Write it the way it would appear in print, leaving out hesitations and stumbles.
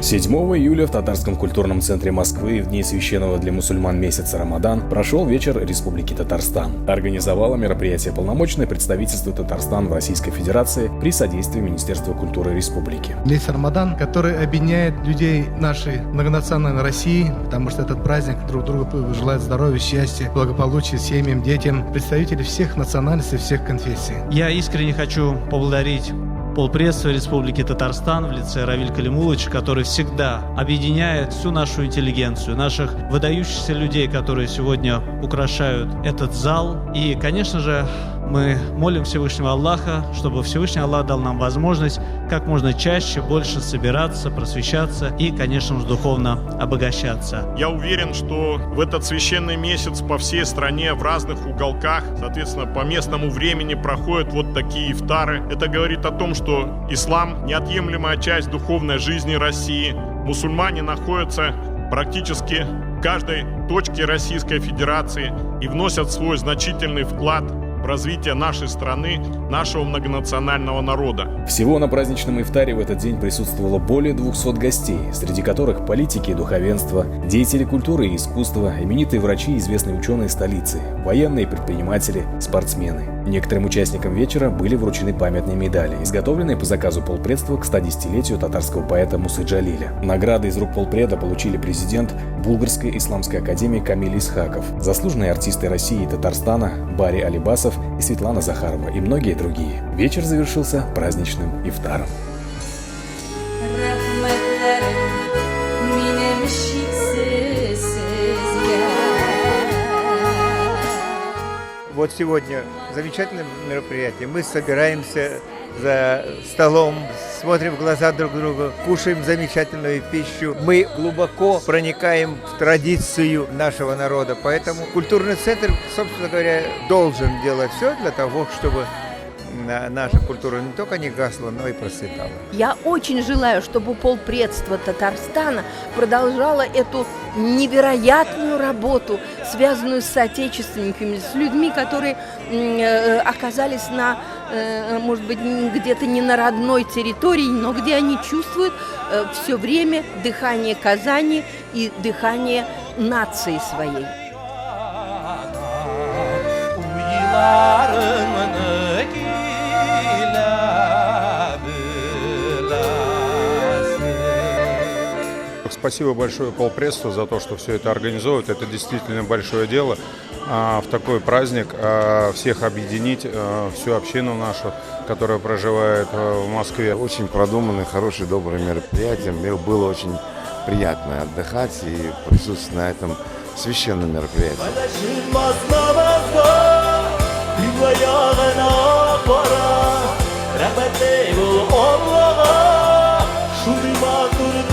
7 июля в Татарском культурном центре Москвы в дни священного для мусульман месяца Рамадан прошел вечер Республики Татарстан. Организовало мероприятие полномочное представительство Татарстана в Российской Федерации при содействии Министерства культуры Республики. Месяц Рамадан, который объединяет людей нашей многонациональной России, потому что этот праздник друг другу желает здоровья, счастья, благополучия семьям, детям, представители всех национальностей, всех конфессий. Я искренне хочу поблагодарить полпредства Республики Татарстан в лице Равиль Калимуловича, который всегда объединяет всю нашу интеллигенцию, наших выдающихся людей, которые сегодня украшают этот зал. И, конечно же, мы молим Всевышнего Аллаха, чтобы Всевышний Аллах дал нам возможность как можно чаще, больше собираться, просвещаться и, конечно же, духовно обогащаться. Я уверен, что в этот священный месяц по всей стране, в разных уголках, соответственно, по местному времени проходят вот такие ифтары. Это говорит о том, что ислам – неотъемлемая часть духовной жизни России. Мусульмане находятся практически в каждой точке Российской Федерации и вносят свой значительный вклад в развитие нашей страны, нашего многонационального народа. Всего на праздничном ифтаре в этот день присутствовало более 200 гостей, среди которых политики и духовенство, деятели культуры и искусства, именитые врачи и известные ученые столицы, военные, предприниматели, спортсмены. Некоторым участникам вечера были вручены памятные медали, изготовленные по заказу полпредства к 110-летию татарского поэта Мусы Джалиля. Награды из рук полпреда получили президент Булгарской исламской академии Камиль Исхаков, заслуженные артисты России и Татарстана Бари Алибасов и Светлана Захарова и многие другие. Вечер завершился праздничным ифтаром. Вот сегодня замечательное мероприятие. Мы собираемся за столом, смотрим в глаза друг другу, кушаем замечательную пищу. Мы глубоко проникаем в традицию нашего народа. Поэтому культурный центр, собственно говоря, должен делать все для того, чтобы наша культура не только не гасла, но и процветала. Я очень желаю, чтобы полпредство Татарстана продолжало эту невероятную работу, связанную с соотечественниками, с людьми, которые оказались на, может быть, где-то не на родной территории, но где они чувствуют все время дыхание Казани и дыхание нации своей. Спасибо большое полпредству за то, что все это организовывает. Это действительно большое дело. В такой праздник всех объединить, всю общину нашу, которая проживает в Москве. Очень продуманное, хорошее, доброе мероприятие. Мне было очень приятно отдыхать и присутствовать на этом священном мероприятии. Şurada